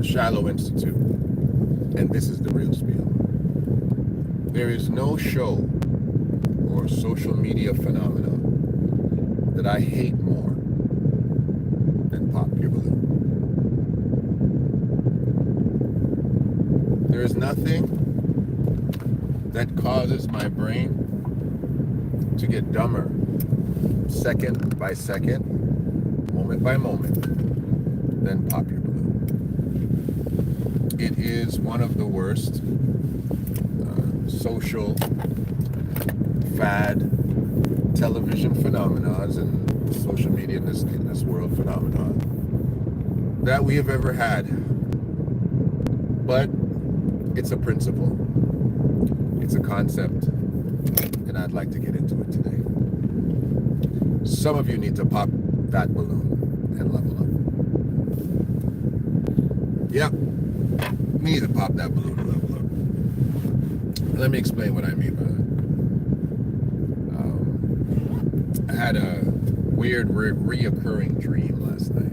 Shiloh Institute, and this is the real spiel. There is no show or social media phenomena that I hate more than Pop Your Balloon. There is nothing that causes my brain to get dumber second by second, moment by moment, than Pop Your Balloon. It is one of the worst social fad television phenomena and social media in this world phenomenon that we have ever had. But it's a principle, it's a concept, and I'd like to get into it today. Some of you need to pop that balloon and level up. Yep, need to pop that balloon and level up. Let me explain what I mean by that. I had a weird reoccurring dream last night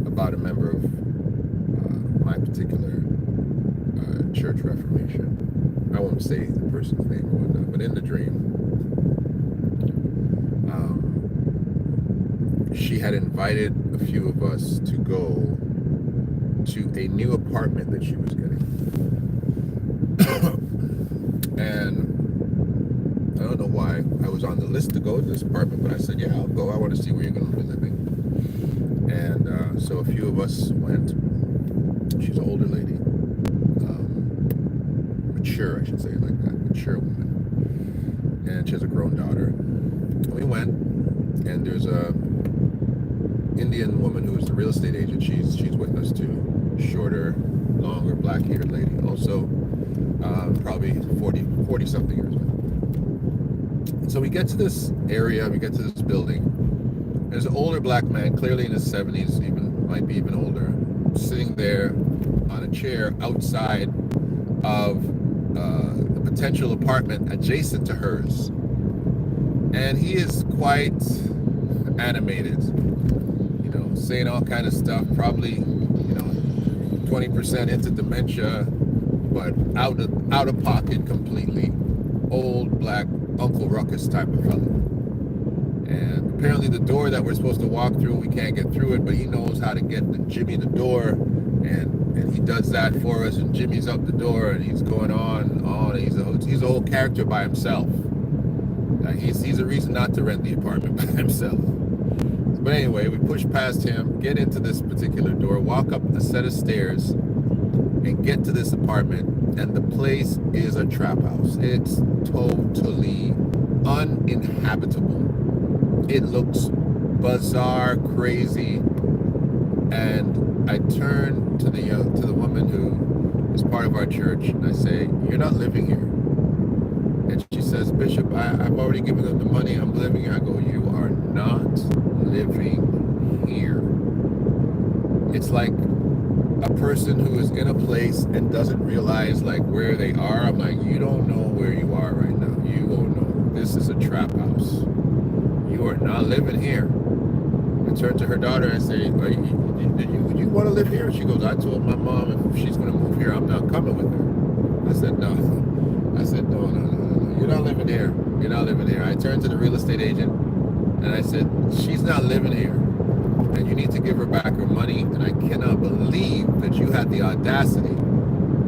about a member of my particular church reformation. I won't say the person's name or whatnot, but in the dream, she had invited a few of us to go to a new apartment that she was getting. And I don't know why I was on the list to go to this apartment, but I said, yeah, I'll go. I want to see where you're going to be living. And so a few of us went. She's an older lady. Mature, I should say it like that. Mature woman. And she has a grown daughter. We went, and there's a Indian woman who is the real estate agent. She's with us too. Shorter, longer, black-haired lady. Also, probably 40 something years old. So we get to this area, we get to this building. There's an older black man, clearly in his 70s, might be even older, sitting there on a chair outside of the potential apartment adjacent to hers. And he is quite animated, saying all kind of stuff, probably, 20% into dementia, but out of pocket completely. Old black Uncle Ruckus type of fellow. And apparently the door that we're supposed to walk through, we can't get through it, but he knows how to get Jimmy the door, and he does that for us, and Jimmy's up the door, and he's going on. He's a whole character by himself. He's a reason not to rent the apartment by himself. But anyway, we push past him, get into this particular door, walk up a set of stairs, and get to this apartment, and the place is a trap house. It's totally uninhabitable. It looks bizarre, crazy, and I turn to the woman who is part of our church, and I say, "You're not living here." And she says, "Bishop, I've already given them the money. I'm living here." I go, "You are not living here." It's like a person who is in a place and doesn't realize where they are. I'm like, you don't know where you are right now. You won't know. This is a trap house. You are not living here. I turn to her daughter and say, would you want to live here? She goes, "I told my mom if she's going to move here, I'm not coming with her." I said, no. No. You're not living here. You're not living here. I turned to the real estate agent and I said, "She's not living here. And you need to give her back her money. And I cannot believe that you had the audacity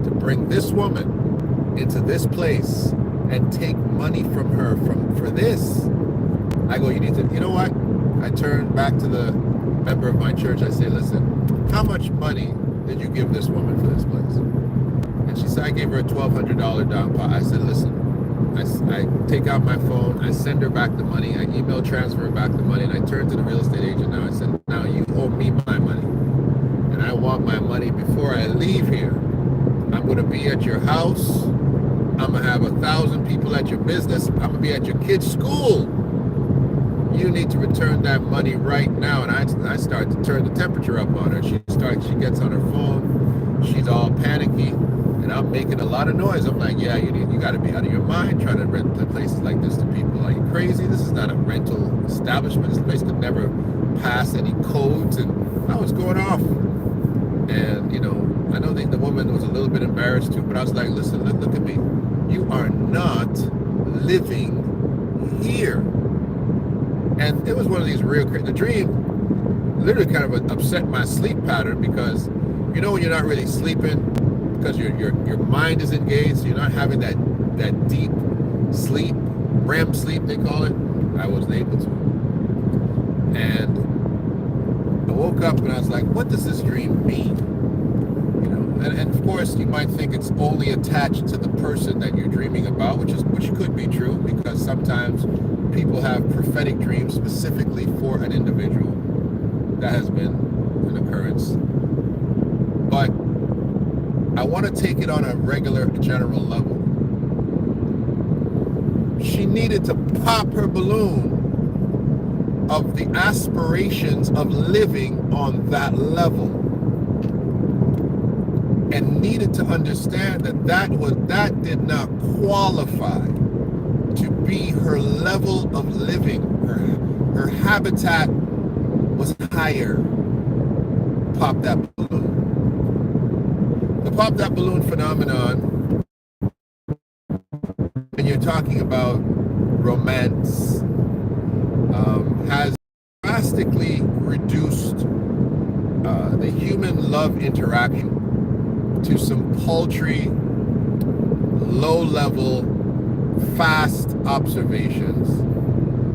to bring this woman into this place and take money from her for this." I go, "You need to, you know what?" I turn back to the member of my church. I say, "Listen, how much money did you give this woman for this place?" And she said, "I gave her a $1,200 down pot." I said, "Listen," I take out my phone, I send her back the money, I email transfer her back the money, and I turn to the real estate agent now. I said, "Now you owe me my money, and I want my money before I leave here. I'm going to be at your house. I'm going to have 1,000 people at your business. I'm going to be at your kid's school. You need to return that money right now." And I start to turn the temperature up on her. She gets on her phone. She's all panicky. And I'm making a lot of noise. I'm like, "Yeah, you got to be out of your mind trying to rent places like this to people. Are you crazy? This is not a rental establishment. This place could never pass any codes." And I was going off. And embarrassed to, but I was like, listen, look at me. You are not living here. And it was one of these real crazy. The dream literally kind of upset my sleep pattern, because you know when you're not really sleeping because your mind is engaged, so you're not having that deep sleep, REM sleep they call it. I wasn't able to. And I woke up and I was like, what does this dream mean? You know, and of course you might think it's only attached to the person that you're dreaming about, which could be true, because sometimes people have prophetic dreams specifically for an individual. That has been an occurrence. But I want to take it on a regular, general level. She needed to pop her balloon of the aspirations of living on that level, and needed to understand that did not qualify to be her level of living. Her habitat was higher. Pop that balloon. The pop that balloon phenomenon, when you're talking about romance, has drastically reduced the human love interaction to some paltry, low-level, fast observations.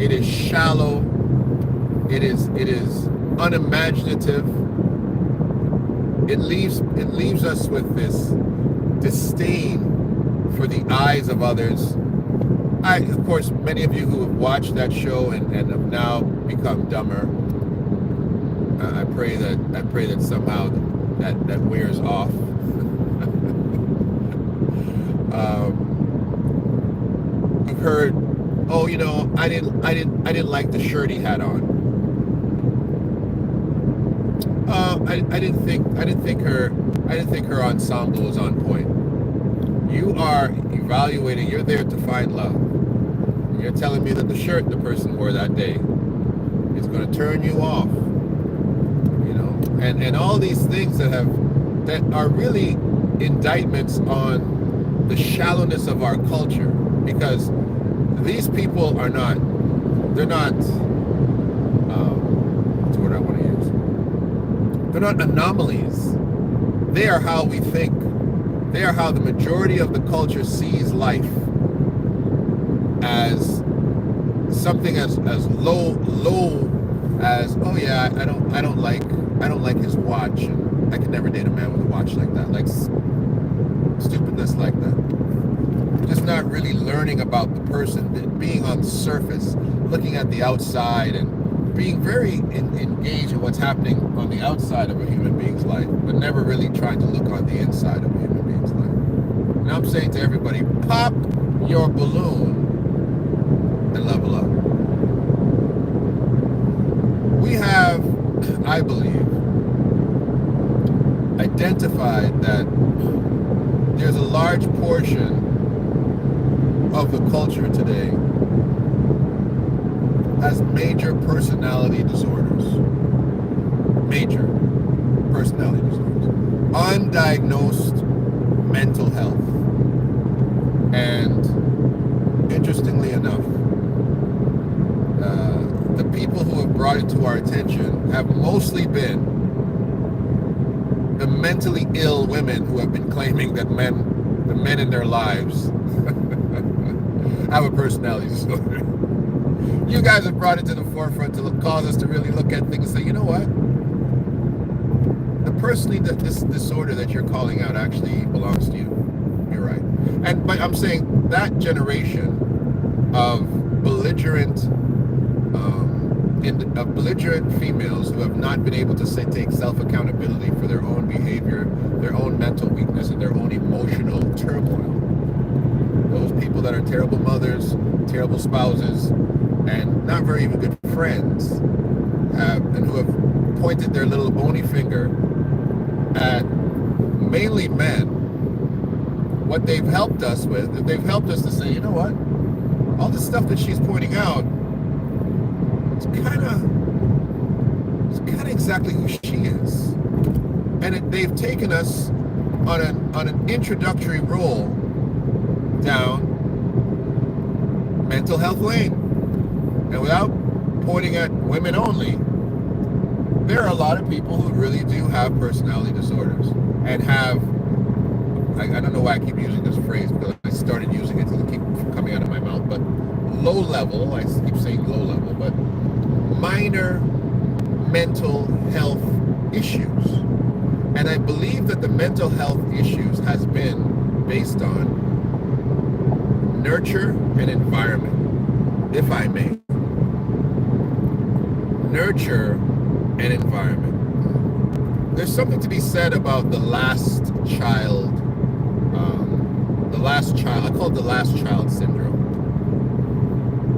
It is shallow. It is unimaginative. It leaves us with this disdain for the eyes of others. Of course, many of you who have watched that show and have now become dumber, I pray that somehow that wears off. I've heard, oh, you know, I didn't like the shirt he had on. I didn't think her ensemble was on point. You are evaluating. You're there to find love. And you're telling me that the shirt the person wore that day is going to turn you off. You know, and all these things that are really indictments on the shallowness of our culture, because these people are not. They're not. What's the word I want to use? They're not anomalies. They are how we think. They are how the majority of the culture sees life, as something as low as, oh yeah, I don't like his watch, and I could never date a man with a watch like that, like stupidness like that. Just not really learning about the person, being on the surface, looking at the outside, and being very engaged in what's happening on the outside of a human being's life, but never really trying to look on the inside of a human being's life. And I'm saying to everybody, pop your balloon and level up. We have, I believe, identified that there's a large portion of the culture today has major personality disorders. Major personality disorders. Undiagnosed mental health. And interestingly enough, the people who have brought it to our attention have mostly been the mentally ill women who have been claiming that the men in their lives have a personality disorder. You guys have brought it to the forefront to cause us to really look at things and say, you know what? This disorder that you're calling out actually belongs to you. You're right. But I'm saying that generation of belligerent females who have not been able to take self-accountability for their own behavior, their own mental weakness, and their own emotional turmoil. Those people that are terrible mothers, terrible spouses, and not very even good friends, and who have pointed their little bony finger at mainly men. What they've helped us with, they've helped us to say, you know what? All the stuff that she's pointing out, it's kind of exactly who she is. And they've taken us on an introductory roll down mental health lane. And without pointing at women only, there are a lot of people who really do have personality disorders and have, I don't know why I keep using this phrase, because I started using it to keep coming out of my mouth, but low level, I keep saying low level, but minor mental health issues. And I believe that the mental health issues has been based on nurture and environment, if I may. Nurture and environment. There's something to be said about the last child, I call it the last child syndrome.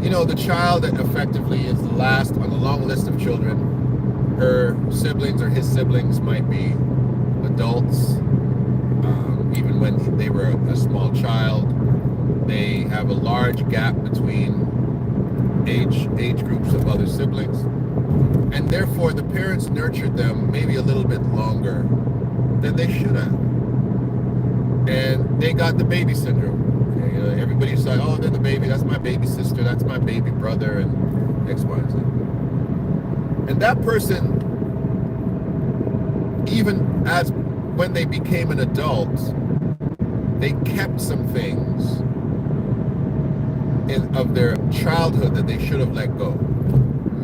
You know, the child that effectively is the last on the long list of children. Her siblings or his siblings might be adults, even when they were a small child. They have a large gap between age groups of other siblings, and therefore the parents nurtured them maybe a little bit longer than they should have, and they got the baby syndrome. You know, everybody's like, oh, they're the baby, that's my baby sister, that's my baby brother, and X, Y, and Z. And that person, even as when they became an adult, they kept some things of their childhood that they should have let go.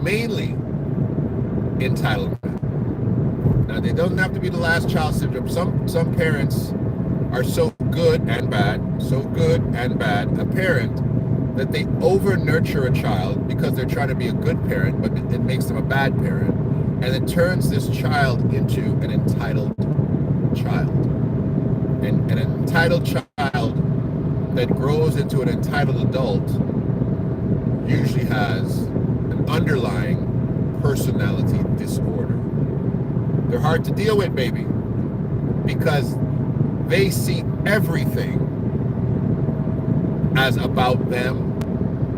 Mainly entitlement. Now, it doesn't have to be the last child syndrome. Some parents are so good and bad a parent that they over nurture a child because they're trying to be a good parent, but it makes them a bad parent, and it turns this child into an entitled child. And an entitled child that grows into an entitled adult usually has an underlying personality disorder. They're hard to deal with, baby, because they see everything as about them.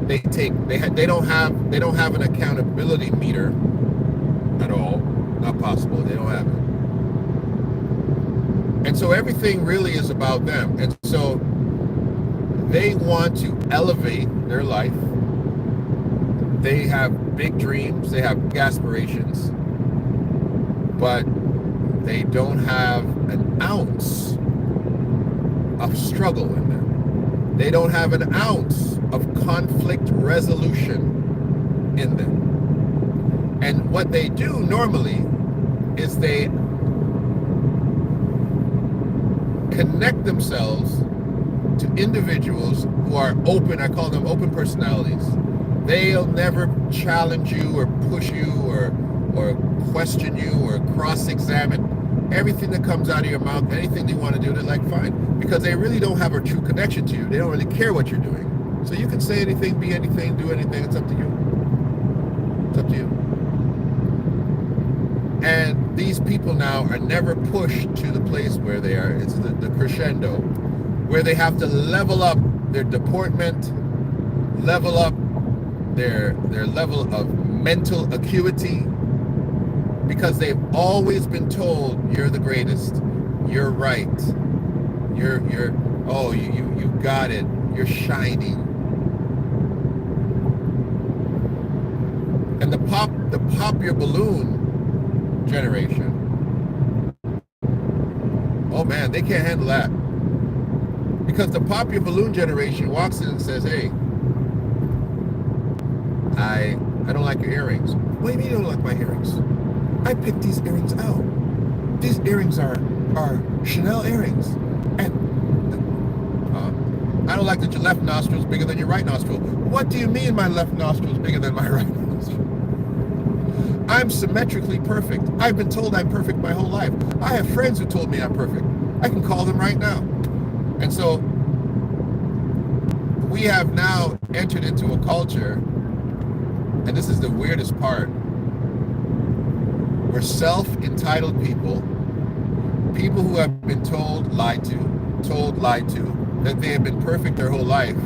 They don't have an accountability meter at all. Not possible. They don't have it. And so everything really is about them. And so they want to elevate their life. They have big dreams, they have big aspirations, but they don't have an ounce of struggle in them. They don't have an ounce of conflict resolution in them. And what they do normally is they connect themselves to individuals who are open. I call them open personalities. They'll never challenge you or push you or question you or cross-examine. Everything that comes out of your mouth, anything they want to do, they're like, fine. Because they really don't have a true connection to you. They don't really care what you're doing. So you can say anything, be anything, do anything. It's up to you. It's up to you. And these people now are never pushed to the place where they are. It's the crescendo, where they have to level up their deportment, level up their level of mental acuity, because they've always been told you're the greatest, you're right, you got it, you're shining. And the pop your balloon generation, oh man, they can't handle that. Because the pop your balloon generation walks in and says, hey, I don't like your earrings. What do you mean you don't like my earrings? I picked these earrings out. These earrings are Chanel earrings. And I don't like that your left nostril is bigger than your right nostril. What do you mean my left nostril is bigger than my right nostril? I'm symmetrically perfect. I've been told I'm perfect my whole life. I have friends who told me I'm perfect. I can call them right now. And so we have now entered into a culture, and this is the weirdest part, where self-entitled people who have been told, lied to, that they have been perfect their whole life,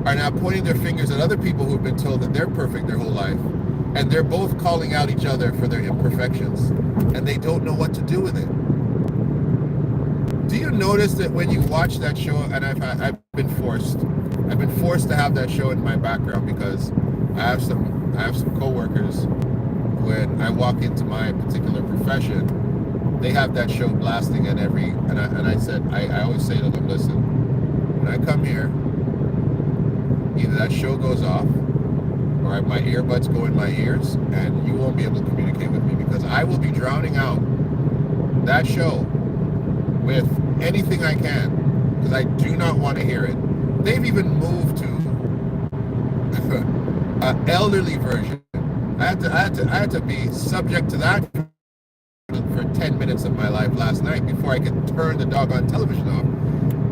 are now pointing their fingers at other people who have been told that they're perfect their whole life. And they're both calling out each other for their imperfections. And they don't know what to do with it. Do notice that when you watch that show, and I've been forced to have that show in my background because I have some coworkers. When I walk into my particular profession, they have that show blasting and I always say to them, listen, when I come here, either that show goes off or my earbuds go in my ears and you won't be able to communicate with me because I will be drowning out that show with anything I can because I do not want to hear it. They've even moved to an elderly version. I had to be subject to that for 10 minutes of my life last night before I could turn the doggone television off.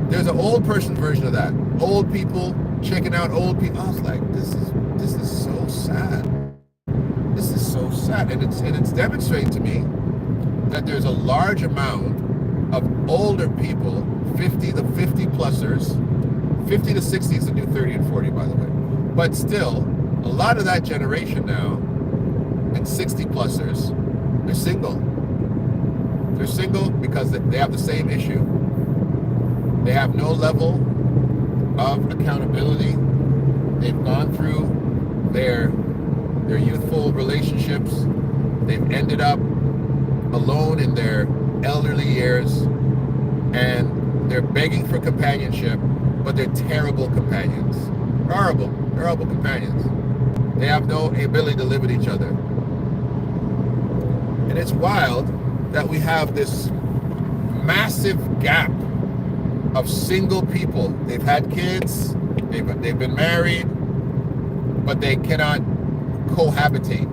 There's an old person version of that. Old people checking out old people. I was like, this is so sad. This is so sad, and it's demonstrating to me that there's a large amount of older people, 50 to 50 plusers, 50 to 60 is the new 30 and 40, by the way. But still, a lot of that generation now, and 60 plusers, they're single. They're single because they have the same issue. They have no level of accountability. They've gone through their youthful relationships. They've ended up alone in their elderly years, and they're begging for companionship, but they're terrible companions. Horrible companions. They have no ability to live with each other. And it's wild that we have this massive gap of single people. They've had kids, they've been married, but they cannot cohabitate.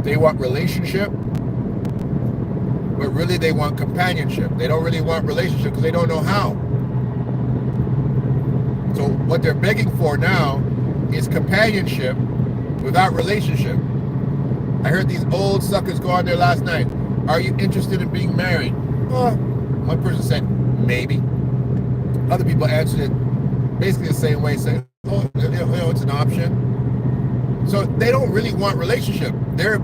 They want relationship, but really they want companionship. They don't really want relationship because they don't know how. So what they're begging for now is companionship without relationship. I heard these old suckers go on there last night. Are you interested in being married? Oh, one person said, maybe. Other people answered it basically the same way, saying, oh, it's an option. So they don't really want relationship. They're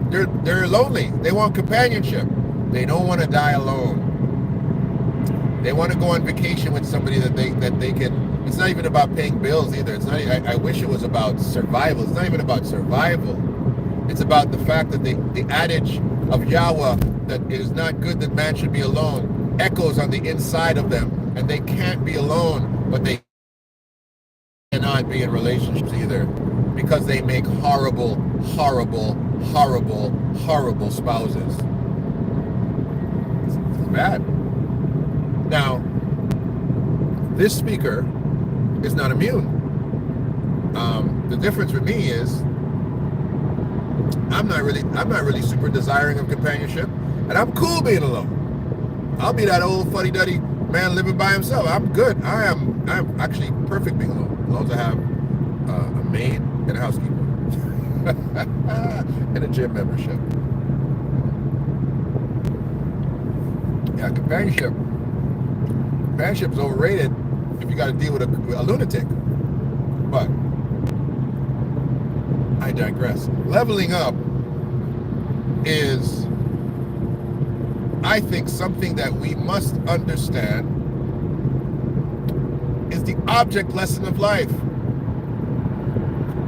lonely. They want companionship. They don't want to die alone. They want to go on vacation with somebody that they can. It's not even about paying bills either. It's not. I wish it was about survival. It's not even about survival. It's about the fact that the adage of Yahweh that it is not good that man should be alone echoes on the inside of them, and they can't be alone, but they cannot be in relationships either because they make horrible spouses. It's bad. Now, this speaker is not immune. The difference with me is I'm not really super desiring of companionship, and I'm cool being alone. I'll be that old fuddy-duddy man living by himself. I'm good. I'm actually perfect being alone, as long as I have a maid and a housekeeper and a gym membership. Yeah, companionship is overrated if you got to deal with a lunatic. But I digress. Leveling up is, I think, something that we must understand is the object lesson of life.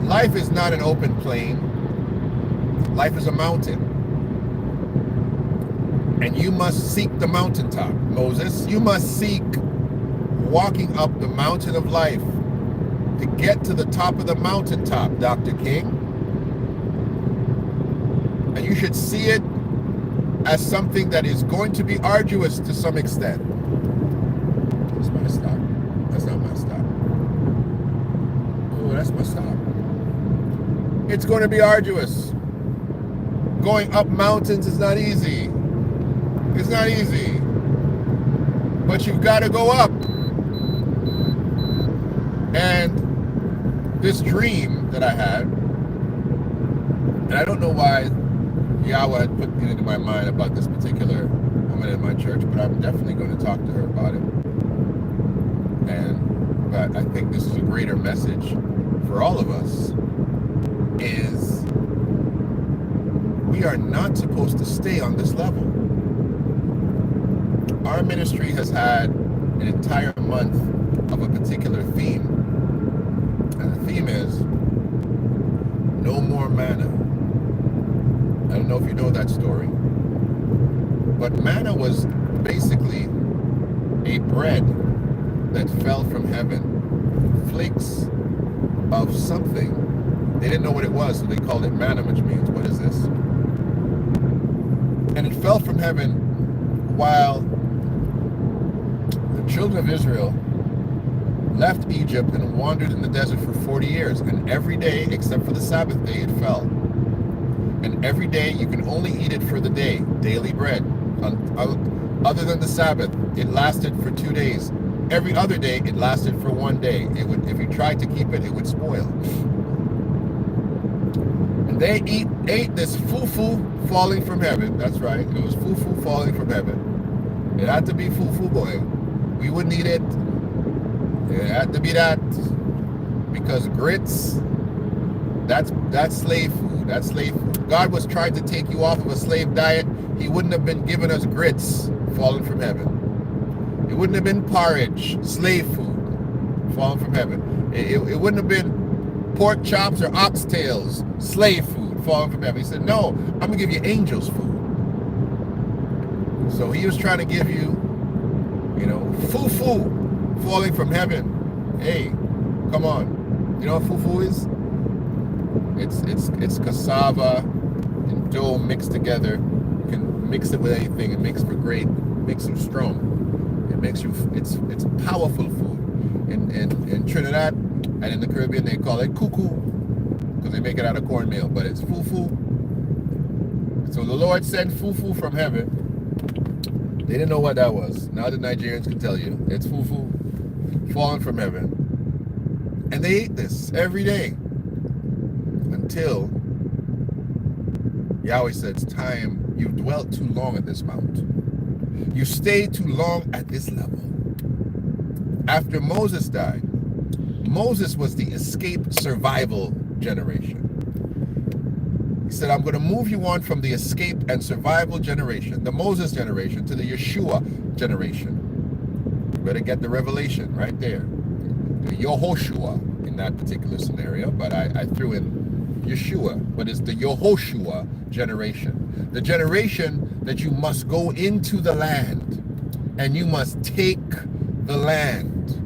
Life is not an open plain. Life is a mountain. And you must seek the mountaintop, Moses. You must seek walking up the mountain of life to get to the top of the mountaintop, Dr. King. And you should see it as something that is going to be arduous to some extent. That's my stop. That's not my stop. Oh, that's my stop. It's going to be arduous. Going up mountains is not easy. It's not easy. But you've got to go up. And this dream that I had, and I don't know why Yahweh had put it into my mind about this particular woman in my church, but I'm definitely going to talk to her about it. But I think this is a greater message for all of us, is we are not supposed to stay on this level. our ministry has had an entire month of a particular theme. And the theme is no more manna. I don't know if you know that story. But manna was basically a bread that fell from heaven. Flakes of something. They didn't know what it was, so they called it manna, which means, what is this? And it fell from heaven while the children of Israel left Egypt and wandered in the desert for 40 years. And every day, except for the Sabbath day, it fell. And every day, you can only eat it for the day, daily bread. Other than the Sabbath, it lasted for 2 days. Every other day, it lasted for 1 day. It would, if you tried to keep it, it would spoil. And they ate this fufu falling from heaven. That's right. It was fufu falling from heaven. It had to be fufu, boy. We wouldn't eat it. It had to be that. Because grits, that's slave food. That's slave food. God was trying to take you off of a slave diet. He wouldn't have been giving us grits falling from heaven. It wouldn't have been porridge, slave food, falling from heaven. It wouldn't have been pork chops or oxtails, slave food, falling from heaven. He said, no, I'm going to give you angels' food. So he was trying to give you, fufu falling from heaven. Hey, come on. You know what fufu is? It's cassava and dough mixed together. You can mix it with anything. It makes you strong. It makes you, it's powerful food. In Trinidad and in the Caribbean, they call it cuckoo because they make it out of cornmeal, but it's fufu. So the Lord sent fufu from heaven. They didn't know what that was. Now the Nigerians can tell you. It's fufu falling from heaven. And they ate this every day until Yahweh said, it's time. You dwelt too long at this mount. You stayed too long at this level. After Moses died, Moses was the escape survival generation. He said, I'm going to move you on from the escape and survival generation, the Moses generation, to the Yeshua generation. You better get the revelation right there. The Yehoshua in that particular scenario, but I threw in Yeshua, but it's the Yehoshua generation. The generation that you must go into the land and you must take the land.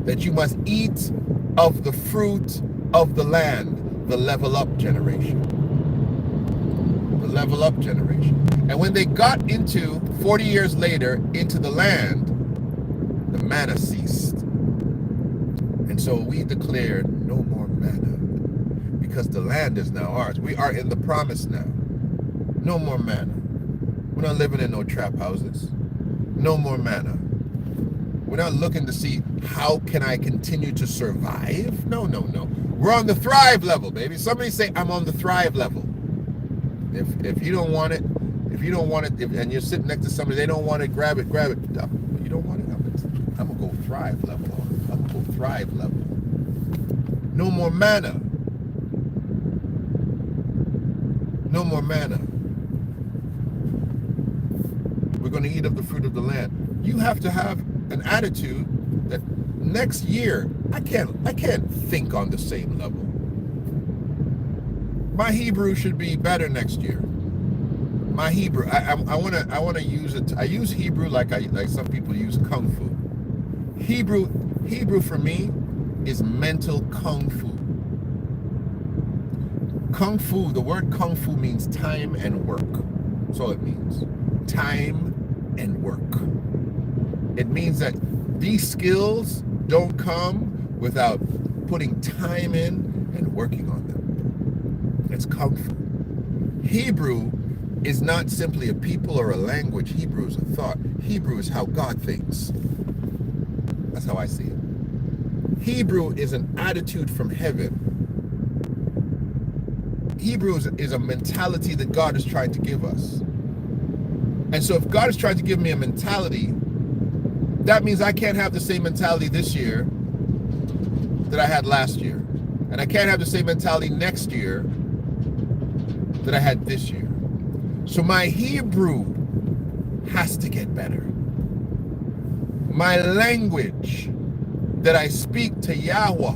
That you must eat of the fruit of the land, the level up generation. The level up generation. And when they got into, 40 years later, into the land, the manna ceased. And so we declared no more manna because the land is now ours. We are in the promise now. No more manna. We're not living in no trap houses. No more manna. We're not looking to see how can I continue to survive. No. We're on the thrive level, baby. Somebody say I'm on the thrive level. If you don't want it, and you're sitting next to somebody, they don't want it, grab it. You don't want it? I'm gonna go thrive level on it. I'm gonna go thrive level. No more manna. No more manna. We're going to eat of the fruit of the land. You have to have an attitude that next year I can't think on the same level. My Hebrew should be better next year. My Hebrew, I want to use it. I use Hebrew like some people use kung fu. Hebrew for me is mental kung fu. Kung fu, the word kung fu means time and work. That's all it means. Time and work. It means that these skills don't come without putting time in and working on them. It's kung fu. Hebrew is not simply a people or a language. Hebrew is a thought. Hebrew is how God thinks. That's how I see it. Hebrew is an attitude from heaven. Hebrew is a mentality that God is trying to give us. And so if God is trying to give me a mentality, that means I can't have the same mentality this year that I had last year. And I can't have the same mentality next year that I had this year. So my Hebrew has to get better. my language that I speak to Yahweh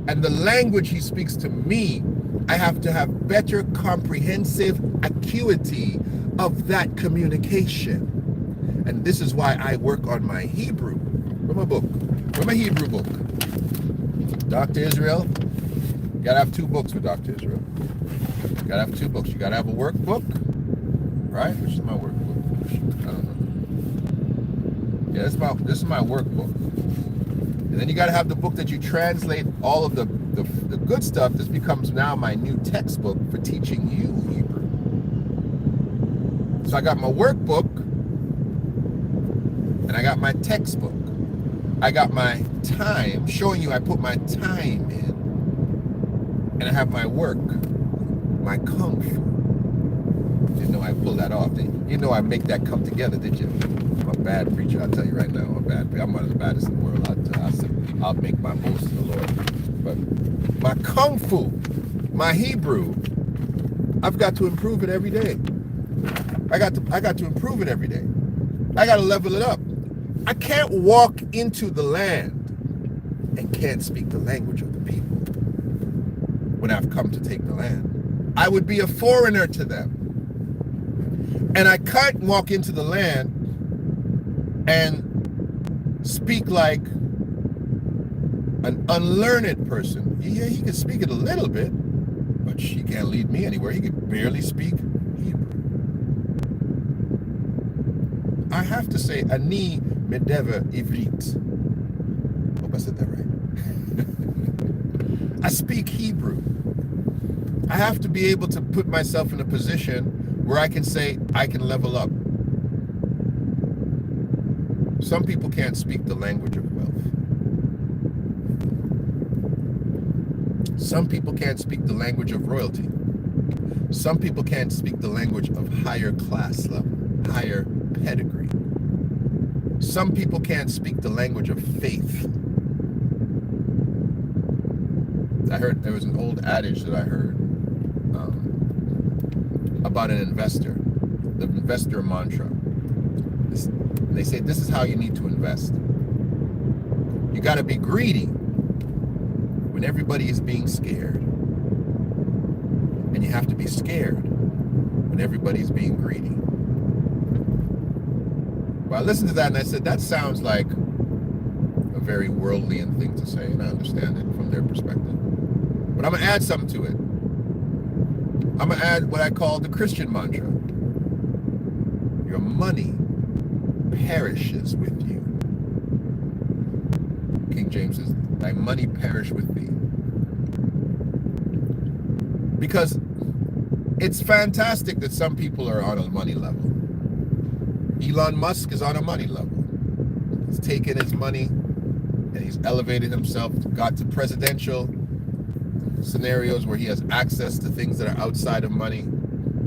and the language he speaks to me, I have to have better comprehensive acuity of that communication. And this is why I work on my Hebrew. Where's my book? Where's my Hebrew book? Dr. Israel. You gotta have two books for Dr. Israel. You gotta have two books. You gotta have a workbook, right? Which is my workbook? I don't know. Yeah, this is my workbook. And then you gotta have the book that you translate all of the good stuff. This becomes now my new textbook for teaching you Hebrew. So I got my workbook and I got my textbook. I got my time, showing you I put my time in. And I have my work, my kung fu. Didn't know I pulled that off. You didn't know I make that come together, did you? I'm a bad preacher, I'll tell you right now. I'm one of the baddest in the world. I'll make my boast in the Lord. But my kung fu, my Hebrew, I've got to improve it every day. I got to improve it every day. I got to level it up. I can't walk into the land and can't speak the language of the people when I've come to take the land. I would be a foreigner to them. And I can't walk into the land and speak like an unlearned person. Yeah, he can speak it a little bit, but she can't lead me anywhere. He can barely speak Hebrew. I have to say, Ani Medeva Ivrit. Hope I said that right. I speak Hebrew. I have to be able to put myself in a position where I can say, I can level up. Some people can't speak the language of wealth. Some people can't speak the language of royalty. Some people can't speak the language of higher class level, higher pedigree. Some people can't speak the language of faith. I heard, there was an old adage that I heard about an investor, the investor mantra. They say this is how you need to invest. You got to be greedy when everybody is being scared. And you have to be scared when everybody's being greedy. Well, I listened to that and I said, that sounds like a very worldly thing to say, and I understand it from their perspective. But I'm going to add something to it. I'm going to add what I call the Christian mantra. Your money perishes with you. King James says, thy money perish with thee. Because it's fantastic that some people are on a money level. Elon Musk is on a money level. He's taken his money and he's elevated himself, got to presidential scenarios where he has access to things that are outside of money.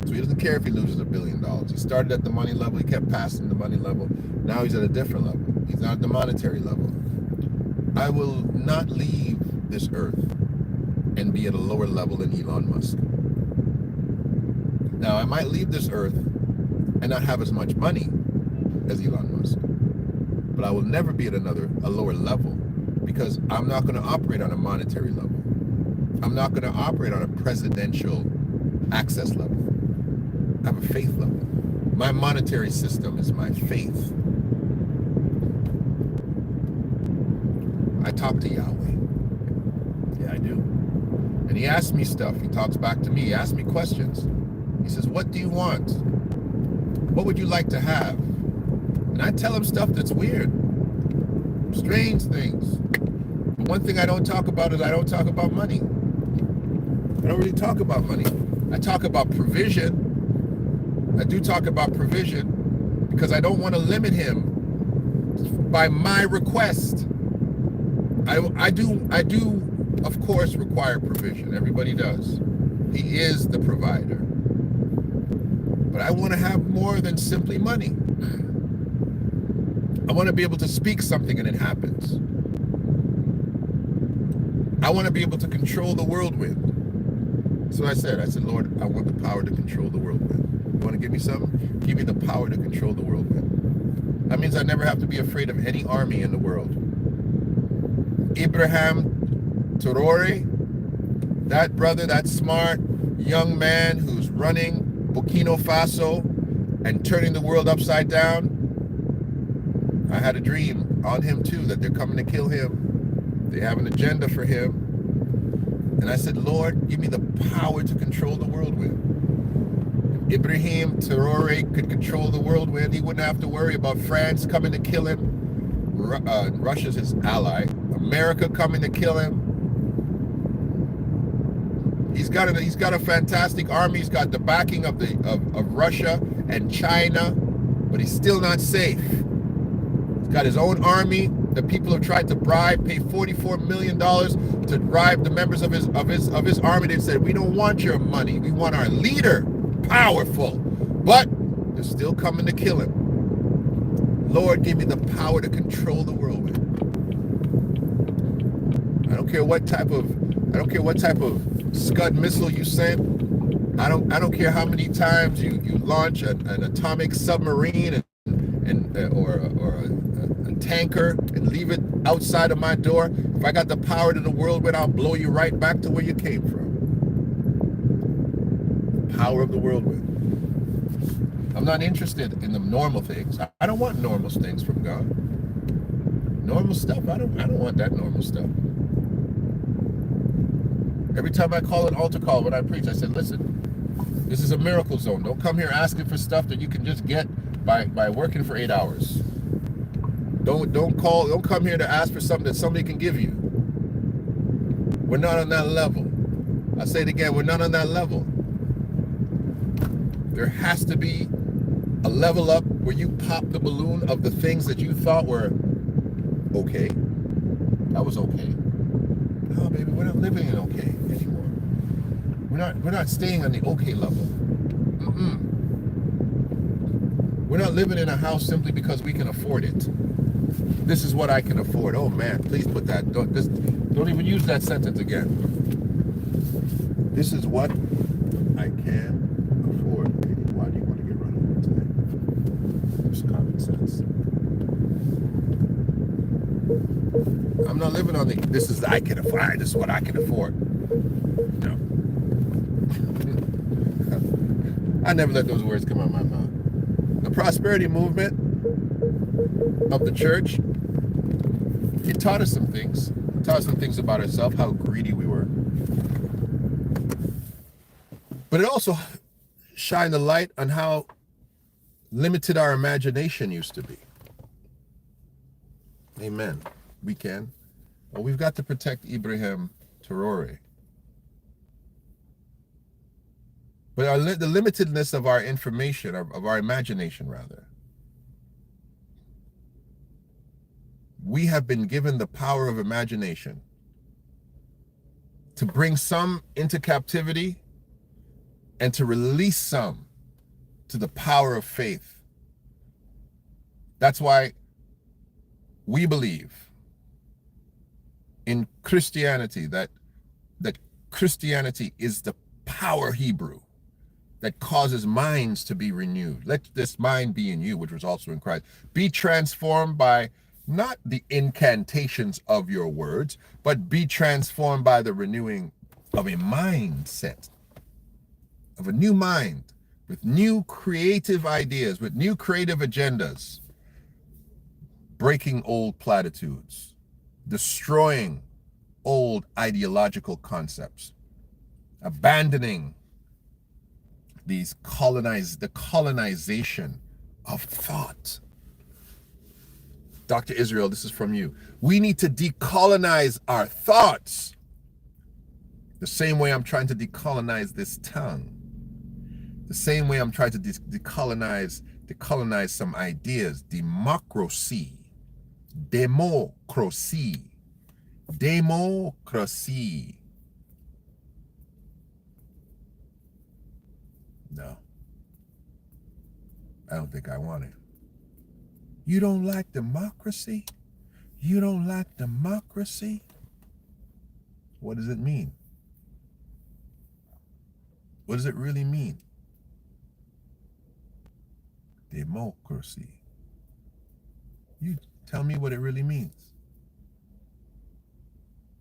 So he doesn't care if he loses $1 billion. He started at the money level, he kept passing the money level. Now he's at a different level. He's not at the monetary level. I will not leave this earth and be at a lower level than Elon Musk. Now, I might leave this earth and not have as much money as Elon Musk, but I will never be at a lower level, because I'm not going to operate on a monetary level. I'm not going to operate on a presidential access level. I have a faith level. My monetary system is my faith. I talk to Yahweh. Yeah, I do. And he asks me stuff. He talks back to me. He asks me questions. He says, what do you want? What would you like to have? And I tell him stuff that's weird. Strange things. But one thing I don't talk about is I don't talk about money. I don't really talk about money. I talk about provision. I do talk about provision because I don't want to limit him by my request. I do, of course, require provision. Everybody does. He is the provider. But I want to have more than simply money. I want to be able to speak something and it happens. I want to be able to control the whirlwind. That's what I said. I said, Lord, I want the power to control the whirlwind. You want to give me something? Give me the power to control the whirlwind. That means I never have to be afraid of any army in the world. Ibrahim Traore, that brother, that smart young man who's running Burkina Faso and turning the world upside down, I had a dream on him too, that they're coming to kill him. They have an agenda for him. And I said, Lord, give me the power to control the whirlwind. If Ibrahim Traore could control the whirlwind, he wouldn't have to worry about France coming to kill him. Russia's his ally. America coming to kill him. He's got a fantastic army. He's got the backing of Russia and China, but he's still not safe. He's got his own army. The people have tried to bribe, pay $44 million to bribe the members of his army. They said, we don't want your money. We want our leader, powerful. But they're still coming to kill him. Lord, give me the power to control the whirlwind. I don't care what type of Scud missile you send. I don't care how many times you launch an atomic submarine or a tanker and leave it outside of my door. If I got the power to the whirlwind, I'll blow you right back to where you came from. The power of the whirlwind. I'm not interested in the normal things. I don't want normal things from God. Normal stuff, I don't want that normal stuff. Every time I call an altar call when I preach, I said, listen, this is a miracle zone. Don't come here asking for stuff that you can just get by working for 8 hours. Don't come here to ask for something that somebody can give you. We're not on that level. I say it again, we're not on that level. There has to be a level up where you pop the balloon of the things that you thought were okay. That was okay. No, baby, we're not living in okay anymore. We're not staying on the okay level. We're not living in a house simply because we can afford it. This is what I can afford. Oh man, please put that. Don't even use that sentence again. This is what I can afford. Why do you want to get run over today? Just common sense. I'm not living on this is I can afford. This is what I can afford. No. I never let those words come out of my mouth. The prosperity movement of the church, it taught us some things. It taught us some things about ourselves, how greedy we were. But it also shined a light on how limited our imagination used to be. Amen. We can. Well, we've got to protect Ibrahim Traore. But the limitedness of our information, of our imagination rather, we have been given the power of imagination to bring some into captivity and to release some to the power of faith. That's why we believe in Christianity, that Christianity is the power Hebrew that causes minds to be renewed. Let this mind be in you, which was also in Christ. Be transformed by not the incantations of your words, but be transformed by the renewing of a mindset, of a new mind, with new creative ideas, with new creative agendas, breaking old platitudes, destroying old ideological concepts, abandoning the colonization of thought. Dr. Israel, this is from you. We need to decolonize our thoughts. The same way I'm trying to decolonize this tongue. The same way I'm trying to decolonize some ideas. Democracy. Democracy. No. I don't think I want it. You don't like democracy? You don't like democracy? What does it mean? What does it really mean? Democracy. You tell me what it really means.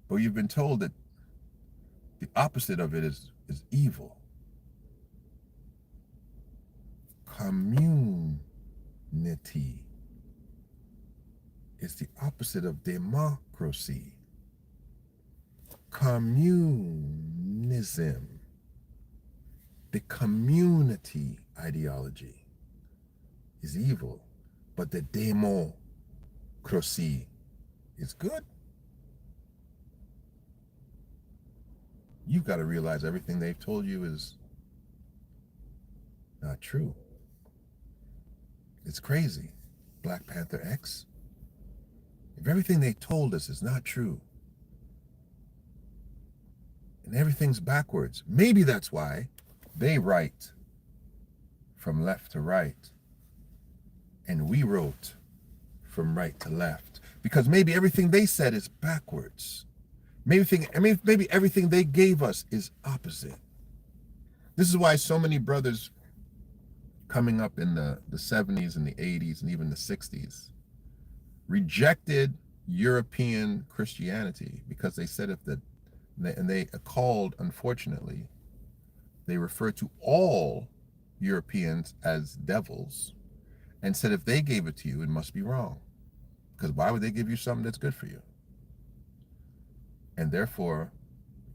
But you've been told that the opposite of it is evil. Community is the opposite of democracy. Communism, the community ideology, is evil, but the democracy is good. You've got to realize everything they've told you is not true. It's crazy. Black Panther X. If everything they told us is not true, and everything's backwards, maybe that's why they write from left to right, and we wrote from right to left. Because maybe everything they said is backwards. Maybe everything they gave us is opposite. This is why so many brothers coming up in the 70s and the 80s and even the 60s rejected European Christianity because they said and they called, unfortunately, they refer to all Europeans as devils and said if they gave it to you, it must be wrong. Because why would they give you something that's good for you? And therefore,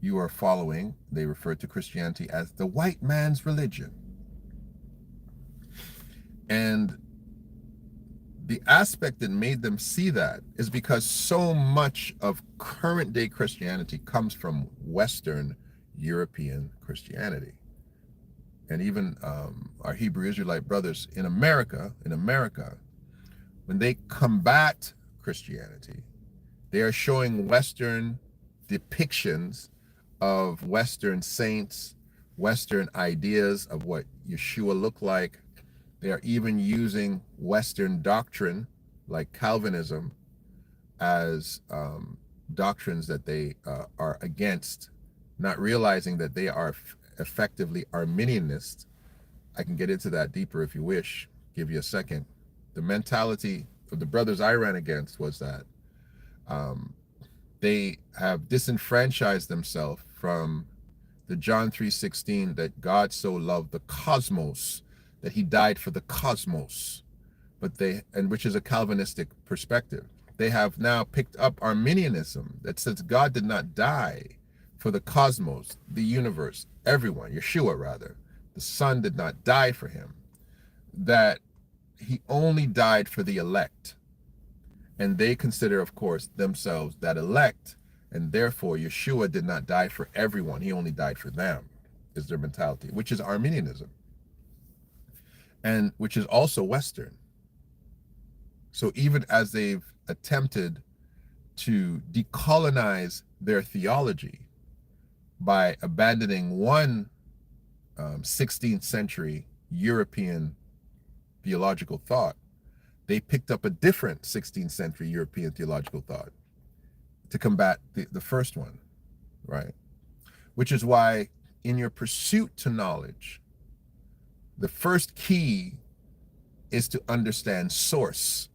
you are following, they refer to Christianity as the white man's religion. And the aspect that made them see that is because so much of current day Christianity comes from Western European Christianity. And even our Hebrew Israelite brothers in America, when they combat Christianity, they are showing Western depictions of Western saints, Western ideas of what Yeshua looked like. They are even using Western doctrine, like Calvinism, as doctrines that they are against, not realizing that they are effectively Arminianists. I can get into that deeper if you wish, give you a second. The mentality of the brothers I ran against was that they have disenfranchised themselves from the John 3:16, that God so loved the cosmos, that he died for the cosmos, which is a Calvinistic perspective. They have now picked up Arminianism that says God did not die for the cosmos, the universe, everyone, Yeshua rather. The Son did not die for him, that he only died for the elect. And they consider, of course, themselves that elect, and therefore Yeshua did not die for everyone. He only died for them, is their mentality, which is Arminianism, and which is also Western. So even as they've attempted to decolonize their theology by abandoning one 16th century European theological thought, they picked up a different 16th century European theological thought to combat the first one, right? Which is why in your pursuit to knowledge, the first key is to understand source.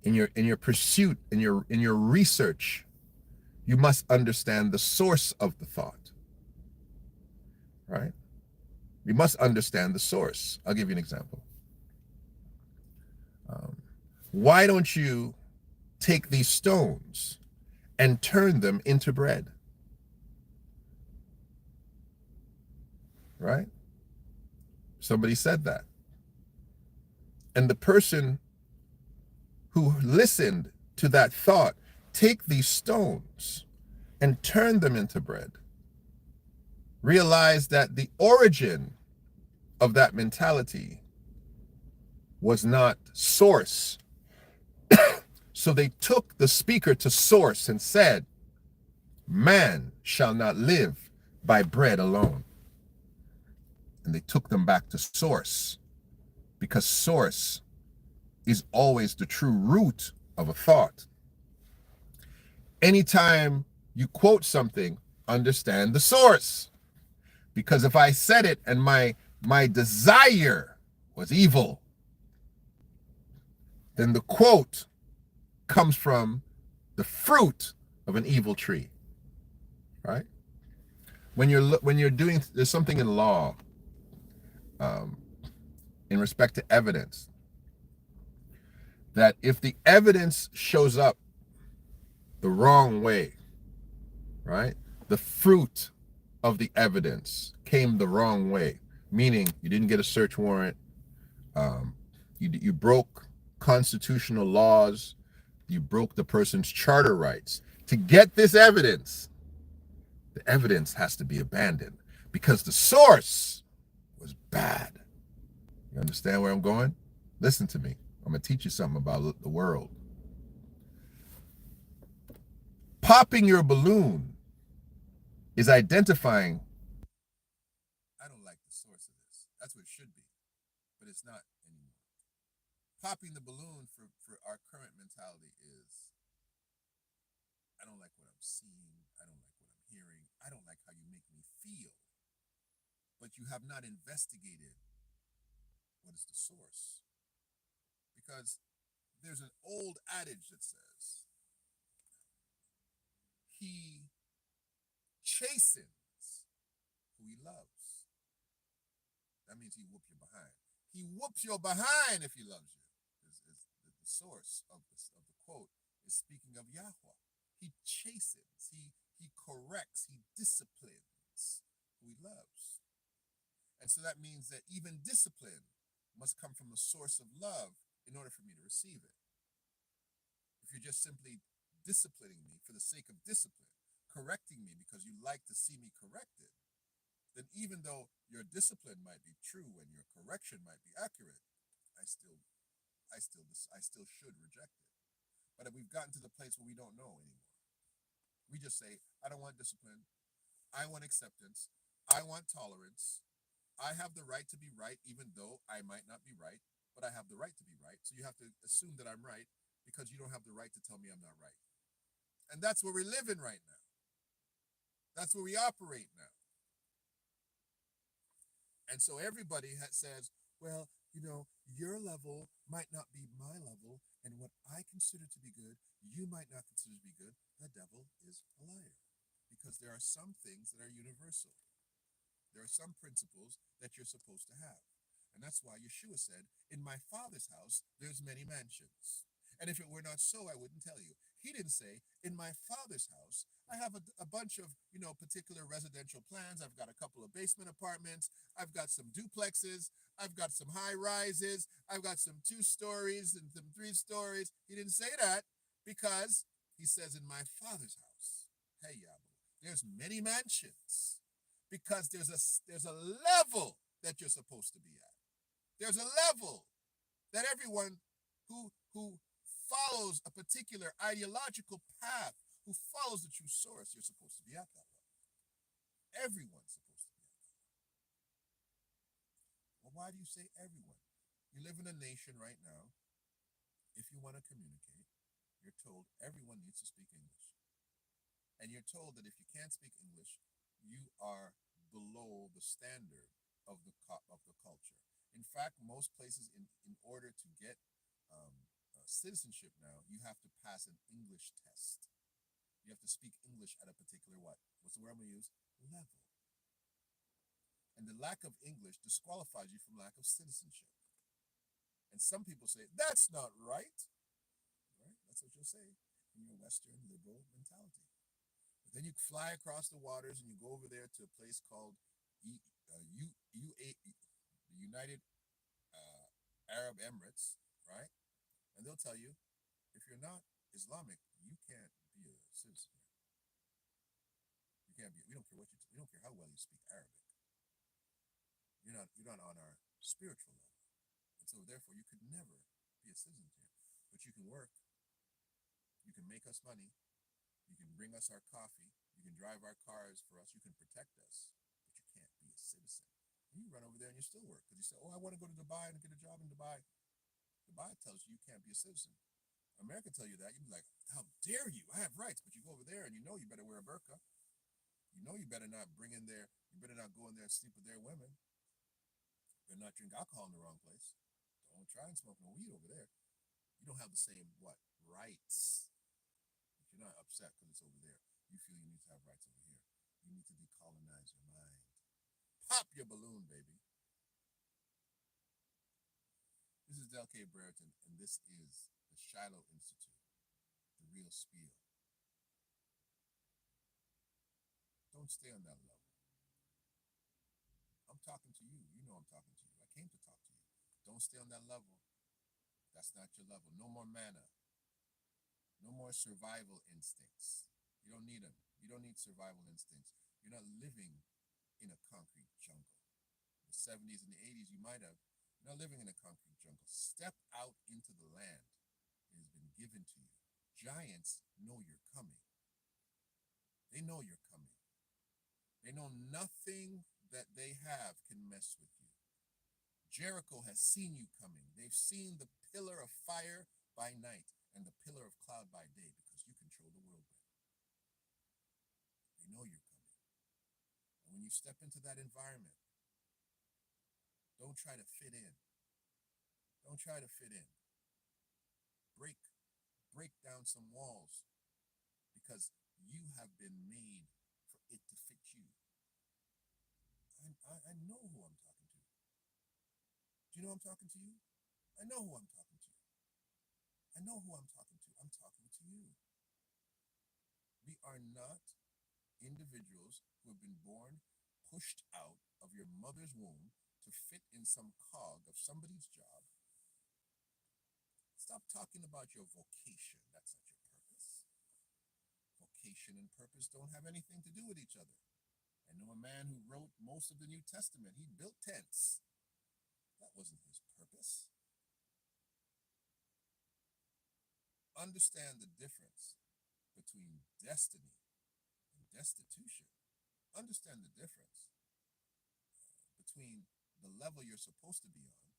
In your pursuit, in your research, you must understand the source of the thought, right? You must understand the source. I'll give you an example. Why don't you take these stones and turn them into bread? Right? Somebody said that. And the person who listened to that thought, take these stones and turn them into bread, realized that the origin of that mentality was not source. So they took the speaker to source and said, man shall not live by bread alone. And they took them back to source, because source is always the true root of a thought. Anytime you quote something, understand the source. Because if I said it and my desire was evil, then the quote comes from the fruit of an evil tree, right? When you're doing, there's something in law, um, in respect to evidence, that if the evidence shows up the wrong way, right? The fruit of the evidence came the wrong way, meaning you didn't get a search warrant, um, you broke constitutional laws, you broke the person's charter rights. To get this evidence, the evidence has to be abandoned because the source was bad. You understand where I'm going? Listen to me. I'm going to teach you something about the world. Popping your balloon is identifying, I don't like the source of this. That's what it should be, but it's not anymore. Popping the balloon for our current mentality is, I don't like what I'm seeing. I don't like what I'm hearing. I don't like how you make me feel. But you have not investigated what is the source. Because there's an old adage that says, he chastens who he loves. That means he whoop your behind. He whoops your behind if he loves you. Is the source of the quote is speaking of Yahweh. He chastens, he corrects, he disciplines who he loves. And so that means that even discipline must come from a source of love in order for me to receive it. If you're just simply disciplining me for the sake of discipline, correcting me because you like to see me corrected, then even though your discipline might be true and your correction might be accurate, I still should reject it. But we've gotten to the place where we don't know anymore. We just say, I don't want discipline. I want acceptance. I want tolerance. I have the right to be right, even though I might not be right, but I have the right to be right. So you have to assume that I'm right because you don't have the right to tell me I'm not right. And that's where we're living right now. That's where we operate now. And so everybody says, well, your level might not be my level, and what I consider to be good, you might not consider to be good. The devil is a liar. Because there are some things that are universal. There are some principles that you're supposed to have. And that's why Yeshua said, in my Father's house, there's many mansions. And if it were not so, I wouldn't tell you. He didn't say, in my Father's house, I have a bunch of, particular residential plans. I've got a couple of basement apartments. I've got some duplexes. I've got some high rises. I've got some 2 stories and some 3 stories. He didn't say that because he says, in my Father's house, hey, Yahweh, there's many mansions. Because there's a level that you're supposed to be at. There's a level that everyone who follows a particular ideological path, who follows the true source, you're supposed to be at that level. Everyone's supposed to be at that level. Well, why do you say everyone? You live in a nation right now, if you want to communicate, you're told everyone needs to speak English. And you're told that if you can't speak English, you are below the standard of the culture. In fact, most places, in order to get citizenship now, you have to pass an English test. You have to speak English at a particular what's the word I'm going to use? Level. And the lack of English disqualifies you from lack of citizenship. And some people say, that's not right. Right? That's what you'll say in your Western liberal mentality. Then you fly across the waters and you go over there to a place called the United Arab Emirates, right? And they'll tell you, if you're not Islamic, you can't be a citizen here. You can't be. We don't care we don't care how well you speak Arabic. You're not on our spiritual level, and so therefore you could never be a citizen here. But you can work. You can make us money. You can bring us our coffee. You can drive our cars for us. You can protect us. But you can't be a citizen. And you run over there and you still work. Because you say, I want to go to Dubai and get a job in Dubai. Dubai tells you can't be a citizen. America tell you that. You'd be like, how dare you? I have rights. But you go over there and you better wear a burqa. You better not you better not go in there and sleep with their women. You better not drink alcohol in the wrong place. Don't try and smoke no weed over there. You don't have the same what? Rights. But you're not upset because it's over there. You feel you need to have rights over here. You need to decolonize your mind. Pop your balloon, baby. This is Del K. Brereton, and this is the Shiloh Institute, the real spiel. Don't stay on that level. I'm talking to you. You know I'm talking to you. I came to talk to you. Don't stay on that level. That's not your level. No more mana. No more survival instincts. You don't need them. You don't need survival instincts. You're not living in a concrete jungle. In the 70s and the 80s, you might have. You're not living in a concrete jungle. Step out into the land. It has been given to you. Giants know you're coming. They know you're coming. They know nothing that they have can mess with you. Jericho has seen you coming. They've seen the pillar of fire by night and the pillar of cloud by day because you control the whirlwind. They know you're coming. And when you step into that environment, don't try to fit in. Don't try to fit in. Break, break down some walls because you have been made for it to fit you. I know who I'm talking to. Do you know I'm talking to you? I know who I'm talking to. I know who I'm talking to. I'm talking to you. We are not individuals who have been born, pushed out of your mother's womb to fit in some cog of somebody's job. Stop talking about your vocation. That's not your purpose. Vocation and purpose don't have anything to do with each other. I know a man who wrote most of the New Testament. He built tents. That wasn't his purpose. Understand the difference between destiny and destitution. Understand the difference between the level you're supposed to be on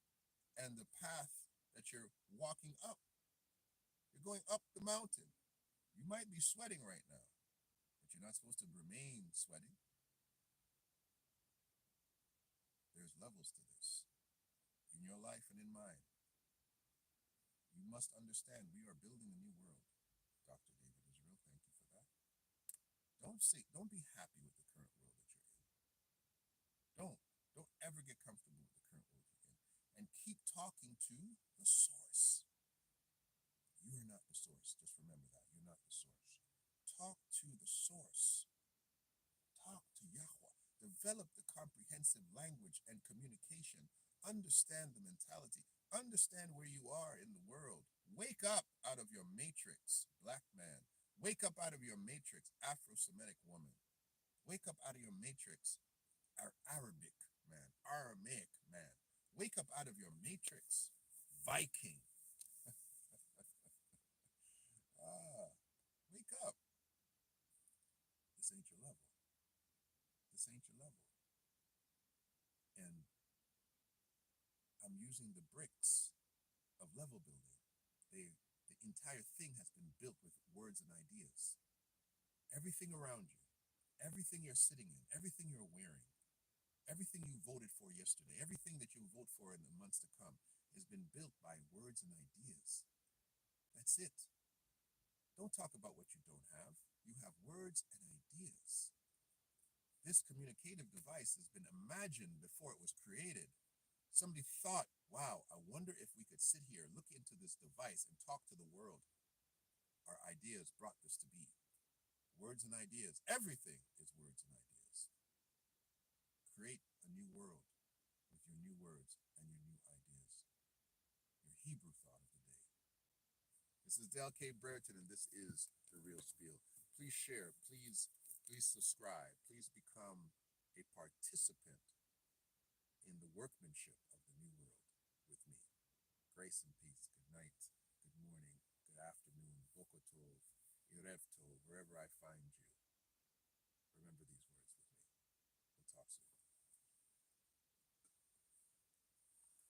and the path that you're walking up. You're going up the mountain. You might be sweating right now, but you're not supposed to remain sweating. There's levels to this in your life and in mine. You must understand we are building a new world. Dr. David Israel, thank you for that. Don't be happy with the current world that you're in. Don't ever get comfortable with the current world you're in. And keep talking to the source. You are not the source. Just remember that. You're not the source. Talk to the source. Talk to Yahweh. Develop the comprehensive language and communication. Understand the mentality. Understand where you are in the world. Wake up out of your matrix, black man. Wake up out of your matrix, Afro-Semitic woman. Wake up out of your matrix, Arabic man, Aramaic man. Wake up out of your matrix, Viking. Wake up. This ain't your level. This ain't your level. And I'm using the bricks of level building. The entire thing has been built with words and ideas. Everything around you, everything you're sitting in, everything you're wearing, everything you voted for yesterday, everything that you'll vote for in the months to come has been built by words and ideas. That's it. Don't talk about what you don't have. You have words and ideas. This communicative device has been imagined before it was created. Somebody thought, wow, I wonder if we could sit here, look into this device, and talk to the world. Our ideas brought this to be. Words and ideas. Everything is words and ideas. Create a new world with your new words and your new ideas. Your Hebrew thought of the day. This is Del K. Brereton, and this is The Real Spiel. Please share. Please subscribe. Please become a participant in the workmanship of the new world with me. Grace and peace. Good night, good morning, good afternoon, Boker Tov, Erev Tov, wherever I find you. Remember these words with me. We'll talk soon.